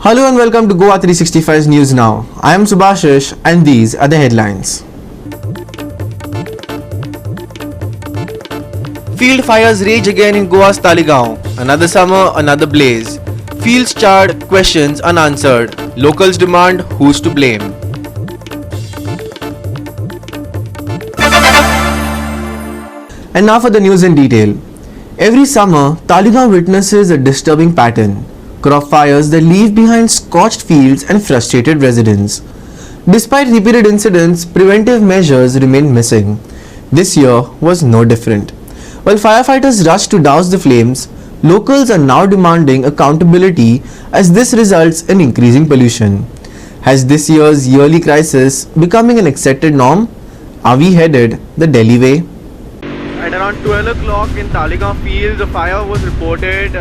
Hello and welcome to Goa 365's News Now. I am Subhashish and these are the headlines. Field fires rage again in Goa's Talegaon. Another summer, another blaze. Fields charred, questions unanswered. Locals demand who's to blame. And now for the news in detail. Every summer, Talegaon witnesses a disturbing pattern. Crop fires that leave behind scorched fields and frustrated residents. Despite repeated incidents, preventive measures remain missing. This year was no different. While firefighters rushed to douse the flames, locals are now demanding accountability as this results in increasing pollution. Has this year's yearly crisis becoming an accepted norm? Are we headed the Delhi way? At around 12 o'clock in Talegaon Fields, a fire was reported,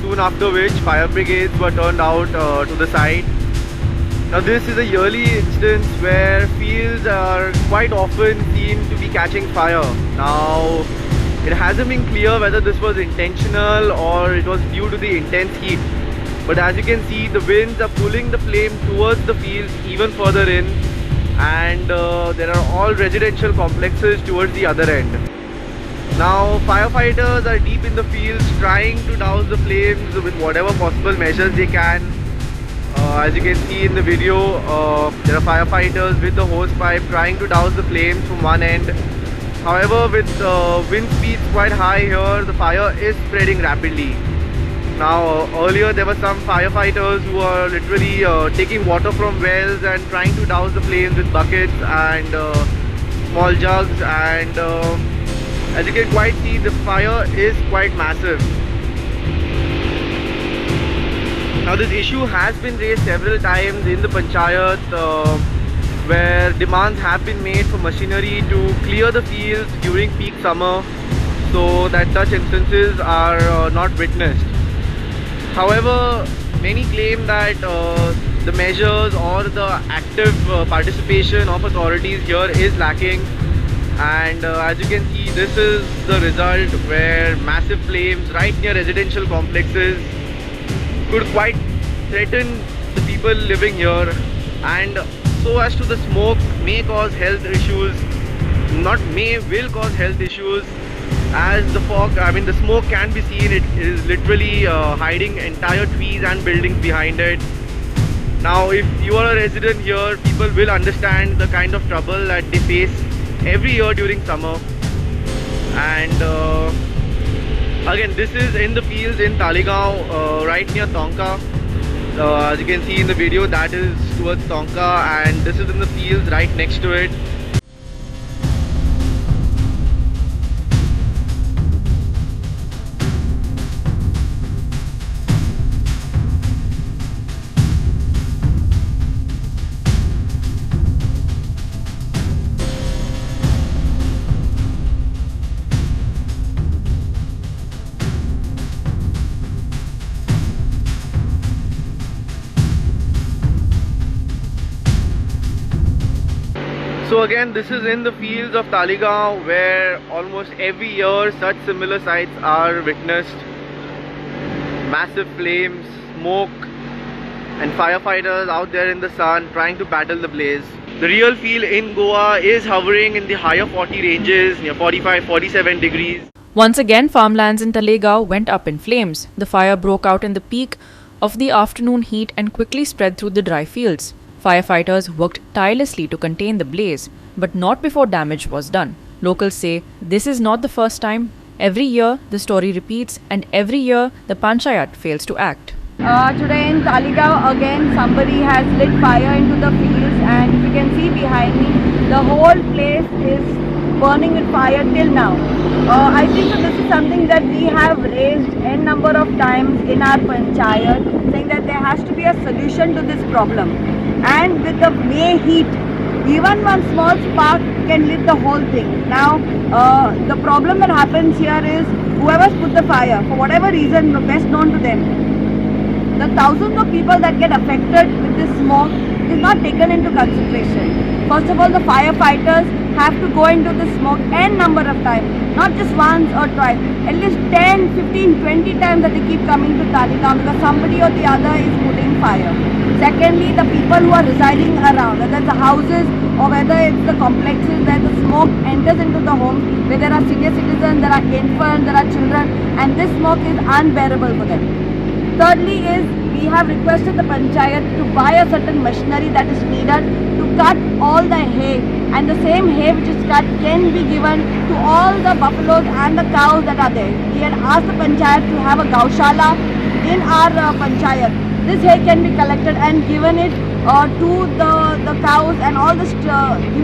soon after which fire brigades were turned out to the site. Now this is a yearly instance where fields are quite often seen to be catching fire. Now it hasn't been clear whether this was intentional or it was due to the intense heat. But as you can see, the winds are pulling the flame towards the fields even further in, and there are all residential complexes towards the other end. Now firefighters are deep in the fields trying to douse the flames with whatever possible measures they can. As you can see in the video, there are firefighters with the hose pipe trying to douse the flames from one end. However, with wind speeds quite high here, the fire is spreading rapidly. Now earlier there were some firefighters who are literally taking water from wells and trying to douse the flames with buckets and small jugs, and as you can quite see, the fire is quite massive. Now this issue has been raised several times in the Panchayat, where demands have been made for machinery to clear the fields during peak summer so that such instances are not witnessed. However, many claim that the measures or the active participation of authorities here is lacking. And as you can see, this is the result where massive flames right near residential complexes could quite threaten the people living here, and so as to the smoke may cause health issues, will cause health issues, as the smoke can be seen. It is literally hiding entire trees and buildings behind it. Now if you are a resident here, people will understand the kind of trouble that they face every year during summer. And again, this is in the fields in Talegaon, right near Tonka. As you can see in the video, that is towards Tonka, and this is in the fields right next to it. So again, this is in the fields of Talegaon, where almost every year such similar sights are witnessed. Massive flames, smoke, and firefighters out there in the sun trying to battle the blaze. The real feel in Goa is hovering in the higher 40 ranges, near 45-47 degrees. Once again, farmlands in Talegaon went up in flames. The fire broke out in the peak of the afternoon heat and quickly spread through the dry fields. Firefighters worked tirelessly to contain the blaze, but not before damage was done. Locals say this is not the first time. Every year the story repeats, and every year the Panchayat fails to act. Today in Talegaon again somebody has lit fire into the fields, and if you can see behind me, the whole place is burning with fire till now. I think that this is something that we have raised n number of times in our Panchayat, saying that there has to be a solution to this problem. And with the May heat, even one small spark can lit the whole thing. Now the problem that happens here is whoever's put the fire, for whatever reason best known to them, the thousands of people that get affected with this smoke is not taken into consideration. First of all, the firefighters have to go into the smoke n number of times, not just once or twice, at least 10, 15, 20 times that they keep coming to Talegaon because somebody or the other is putting fire. Secondly, the people who are residing around, whether it's the houses or whether it's the complexes where the smoke enters into the homes, where there are senior citizens, there are infants, there are children, and this smoke is unbearable for them. Thirdly is, we have requested the panchayat to buy a certain machinery that is needed to cut all the hay, and the same hay which is cut can be given to all the buffaloes and the cows that are there. We had asked the panchayat to have a gaushala in our panchayat. This hay can be collected and given it to the cows and all the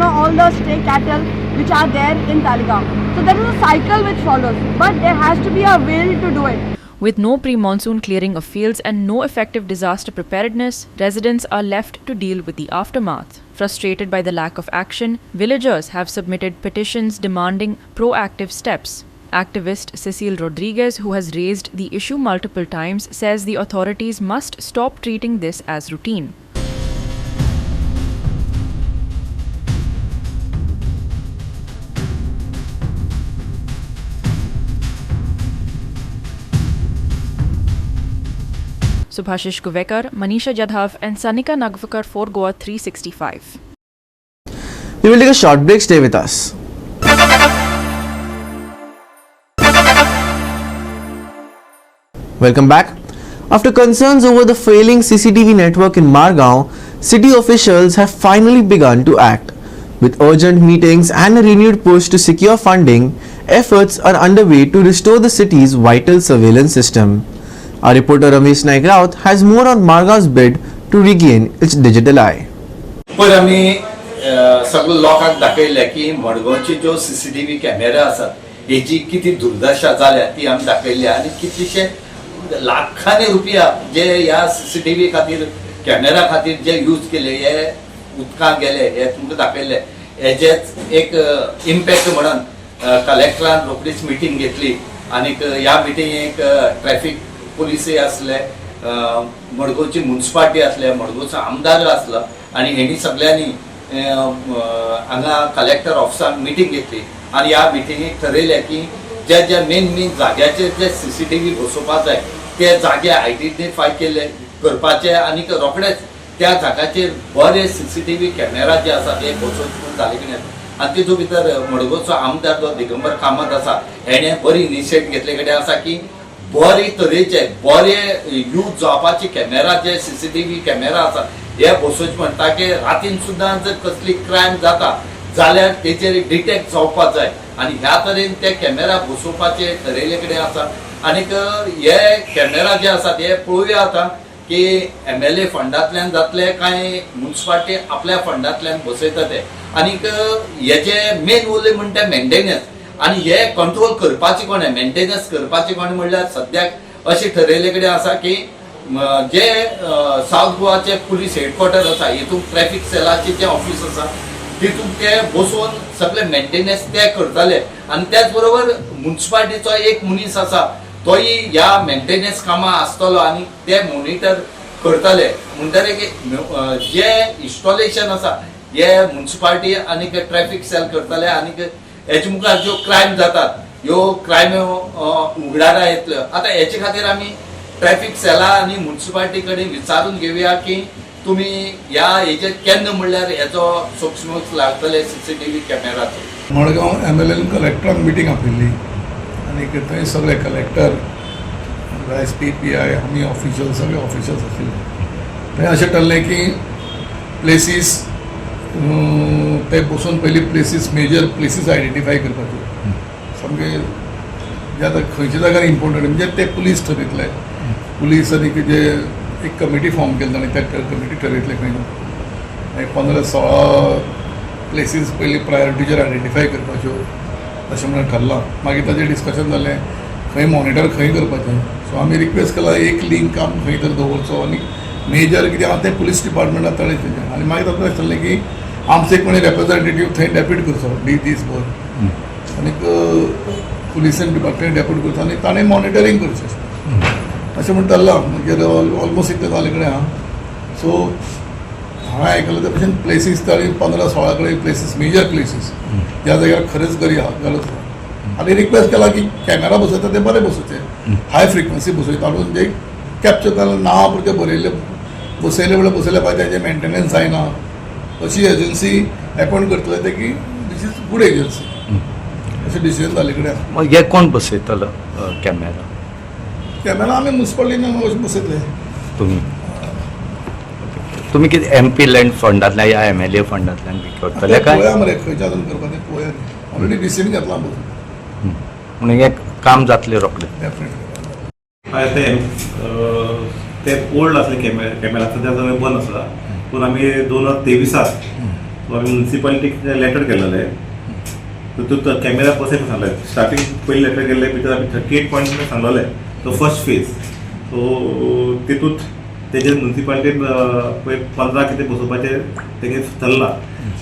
all the stray cattle which are there in Talegaon. So there is a cycle which follows, but there has to be a will to do it. With no pre-monsoon clearing of fields and no effective disaster preparedness, residents are left to deal with the aftermath. Frustrated by the lack of action, villagers have submitted petitions demanding proactive steps. Activist Cecile Rodriguez, who has raised the issue multiple times, says the authorities must stop treating this as routine. Subhashish Guvekar, Manisha Jadhav and Sanika Nagvakar for Goa 365. We will take a short break. Stay with us. Welcome back. After concerns over the failing CCTV network in Margao, city officials have finally begun to act. With urgent meetings and a renewed push to secure funding, efforts are underway to restore the city's vital surveillance system. Our reporter Ramesh Naik Raut has more on Margao's bid to regain its digital eye. पण आम्ही सगळं लोकांक दाखयलें की मडगांवचे ज्यो CCTV camera आसात हेची किती दुर्दशा जाल्या ती आमी दाखयल्या आणि कितलीशे लाखांनी रुपया जे ह्या सीसीटीव्ही खातीर कॅमेरा खातीर जे यूज केले हे उदकांत गेले हे तुमकां दाखयले हेजेच एक इम्पॅक्ट म्हणून कलेक्टरान रोखडीच मिटींग घेतली आणि ह्या मिटींगेक ट्रॅफिक पुलिसय असले मडगांवची म्युनिसिपालिटी असले मडगांवचो आमदार आसलो आणि हेणी सगळ्यांनी हांगा कलेक्टर ऑफिसान मिटींग घेतली आणि ह्या मिटींगेक ठरयलें की ज्या मेन जाग्याचेर जे सीसीटीव्ही बसोवपाक जाय ते जागे आयडेंटिफाय केले करपाचे आणि रोखडेच त्या जाग्याचेर बरे सीसीटीव्ही कॅमेरा जे आसात ते बसोवचे जाले की आणि तेजो भितर मडगांवचो आमदार जो दिगंबर कामत आसा हेणे बरी इनिशिएटिव्ह घेतले कडेन आसा की बरे तरेचे बरे यूज जावपाचे कॅमेरा जे सीसीटीव्ही कॅमेरा आसात हे बसोवचे म्हणटा की रातीन सुद्दां जर कसली क्रायम जाता जाल्यार तेचेर डिटेक्ट जावपाक जाय आणि ह्या तरेन ते कॅमेरा बसोवपाचे ठरयले कडेन आसा आनीक हे कॅमेरा जे आसात हे पळोवया आतां की MLA फंडांतल्यान जातले काय म्युनिसिपालिटी आपल्या फंडांतल्यान बसयता ते आनीक हेजे मेन उरले म्हणटा मेंटेनन्स आणि हे कंट्रोल करपाचे कोण मेंटेनन्स करपाचे कोण म्हणल्यार सद्याक अशें ठरयले कडेन आसा की जे साउथ गोवाचे पुलीस हेडक्वॉर्टर आसा हितून ट्रॅफिक सेलाचे जे ऑफिस आसा तितून ते बसोवन सगळे मेंटेनन्स ते करताले आणि त्याच बरोबर म्युनिसिपालिटीचो एक मनीस आसा तोय ह्या मेंटेनन्स कामां आसतलो आणि ते मॉनिटर करताले म्हणटरे जे इन्स्टॉलेशन आसा हे म्युनिसिपालिटी आणि ट्रॅफिक सेल करताले आणि हेचे मुखार ज्यो क्रायम जातात ह्यो क्रायम उगडारा येतल्यो आता हेचे खातीर आमी ट्रॅफिक सेला आणि म्युनिसिपालिटी कडेन विचारून घेवया की तुम्ही या हेचे केन्ना म्हणल्यार हेचो सूक्ष्म लागतले सीसीटीव्ही कॅमेराचो मडगांव MLA कलेक्टरान मिटींग आपयल्ली आनी थंय सगळे कलेक्टर SP PI आमी ऑफिशियल सगळे ऑफिशियल्स आशिल्ले थंय अशें ठरलें की प्लेसीस ते बसून पयली प्लेसीस मेजर प्लेसीस आयडेंटिफाय करपाच्यो सामके जे आतां खंयच्या जाग्यार इम्पॉर्टंट म्हणजे ते पुलीस ठरयतले पुलीस आनी जे एक कमिटी फॉर्म केली आनी त्या कमिटी ठरयतले खंय मागीर 15-16 प्लेसीस पयली प्रायोरिटीचेर आयडेंटिफाय करपाच्यो अशें म्हणून थारलां मागीर ताचें डिस्कशन जालें खंय मॉनिटर खंय करपाचें सो आमी रिक्वेस्ट केला एक लिंक आमी खंय तर दवरचो आनी मेजर कितें आहा तें पुलीस डिपार्टमेंटाक ताणें तेजें आनी मागीर तातूंत अशें थारलें की आमचो एक कोणी रेप्रेझेंटेटीव थंय डेप्यूट करचो दीसभर आनीक पुलिसेन डिपार्टमेंट डेप्यूट करचो आनी ताणें मॉनिटरींग करचें अशें म्हणून थारलां मागीर ऑलमोस्ट इतलें जाले कडेन आहा सो हांवें आयकलां ते भशेन प्लेसीस ताणें 15-16 कडेन प्लेसीस मेजर प्लेसीस ज्या जाग्यार खरेंच गरी गरज आहा आनी रिक्वेस्ट केला की कॅमेरा बसयता ते बरे बसोवचे हाय फ्रिक्वन्सी बसयता म्हणून जे कॅप्चर जालें नांव पुरते बरयल्ले बसयले वेळार बसयले पाहिजे तेजे मेंटेनन्स जायना अशी एजन्सी अपॉयंट करतले ते की दीस इज गुड एजन्सी अशें डिसिजन जाले कडेन मग हे कोण बसयतलो कॅमेरा कॅमेरा आमी म्युन्सिपालिटीन बसयतले तुम्ही कितें MP लँड फंडांतल्यान या MLA फंडांतल्यान बी करतले काय पळया मरे खंयच्या अजून करपाचें पळया ऑलरेडी डिसिजन घेतला म्हणून हे काम जातलें रोखडें डेफिनेटली हय ते ओल्ड असले कॅमेरा सध्या सगळे बंद आसा पूण आमी 2023 आमी म्युन्सिपालिटीक लेटर केलेले तितूंत कॅमेरा बसयता सांगले स्टार्टींग पयलीं लेटर केल्ले भितर आमी 38 पॉयंट सांगलेले तो फर्स्ट फेज सो तितूंत तेजे म्युन्सिपालिटीन पळय 15 कितें बसोवपाचें तेगे थरला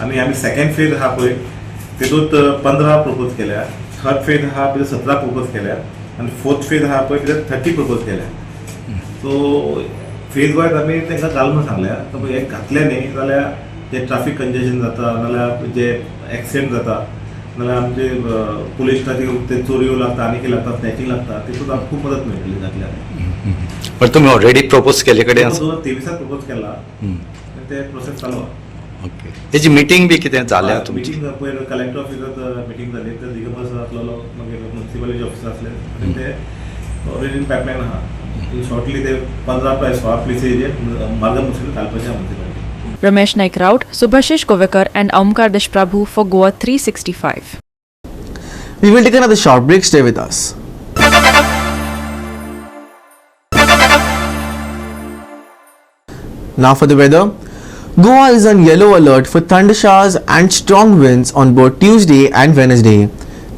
आनी आमी सेकेंड फेज आहा पळय तितूंत 15 प्रपोज केल्या थर्ड फेज आहा भितर 17 प्रपोज केल्या आनी फोर्थ फेज आहा पळय भितर 30 प्रपोज केल्या सो फेज वायज आमी तांकां घाल म्हणून सांगल्या तर हें घातलें न्ही जाल्यार जे ट्राफीक कंजेशन जाता नाल्यार जे एक्सिडेंट जाता नाल्यार आमचे पुलीस स्टेशन ते चोरयो लागता आनी कितें लागता स्नॅचिंग लागता तितूंत आमकां खूब मदत मेळटली घातल्यार पण तुम्ही ऑलरेडी प्रपोज केले कडेन आसा 2023 प्रपोज केला आनी ते प्रोसेस चालू आहा ओके तेजी मिटींग बी कितें जाल्या तुमची मिटींग पयर कलेक्टर ऑफिसांत मिटींग जाली तर दिगंबर सर आसलेलो मागीर म्युन्सिपालिटी ऑफिसर आसले आनी ते ऑलरेडी इन पायपलायन आहा शॉर्टली ते 15 प्लेसीचे मार्ग मुश्कील घालपाचें आहा municipality Ramesh Naik Raut, Subhashish Kovekar, and Omkar Deshprabhu for Goa 365. We will take another short break. Stay with us. Now for the weather. Goa is on yellow alert for thunder showers and strong winds on both Tuesday and Wednesday.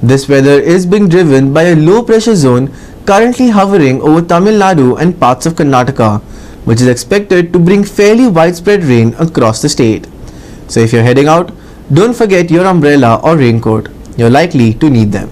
This weather is being driven by a low pressure zone currently hovering over Tamil Nadu and parts of Karnataka, which is expected to bring fairly widespread rain across the state. So if you're heading out, don't forget your umbrella or raincoat. You're likely to need them.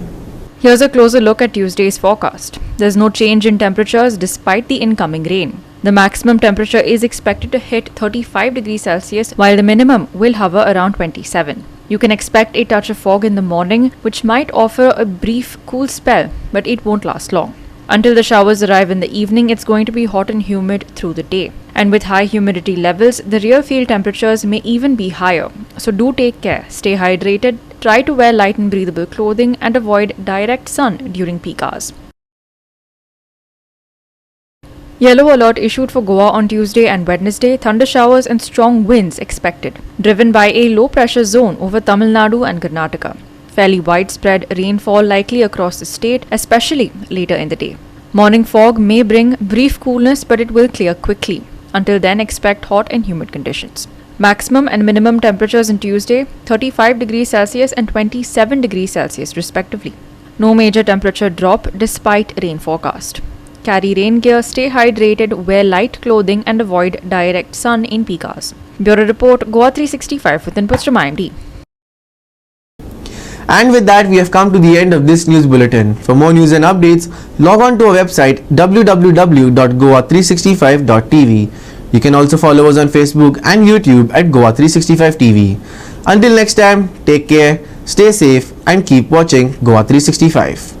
Here's a closer look at Tuesday's forecast. There's no change in temperatures despite the incoming rain. The maximum temperature is expected to hit 35 degrees Celsius, while the minimum will hover around 27. You can expect a touch of fog in the morning, which might offer a brief cool spell, but it won't last long. Until the showers arrive in the evening, it's going to be hot and humid through the day. And with high humidity levels, the real field temperatures may even be higher. So do take care, stay hydrated, try to wear light and breathable clothing, and avoid direct sun during peak hours. Yellow alert issued for Goa on Tuesday and Wednesday, thunder showers and strong winds expected, driven by a low pressure zone over Tamil Nadu and Karnataka. Fairly widespread rainfall likely across the state, especially later in the day. Morning fog may bring brief coolness, but it will clear quickly. Until then, expect hot and humid conditions. Maximum and minimum temperatures on Tuesday, 35 degrees Celsius and 27 degrees Celsius respectively. No major temperature drop despite rain forecast. Carry rain gear, stay hydrated, wear light clothing and avoid direct sun in peak hours. Bureau Report, Goa 365 with inputs from IMD. And with that, we have come to the end of this news bulletin. For more news and updates, log on to our website www.goa365.tv. You can also follow us on Facebook and YouTube at Goa 365 TV. Until next time, take care, stay safe and keep watching Goa 365.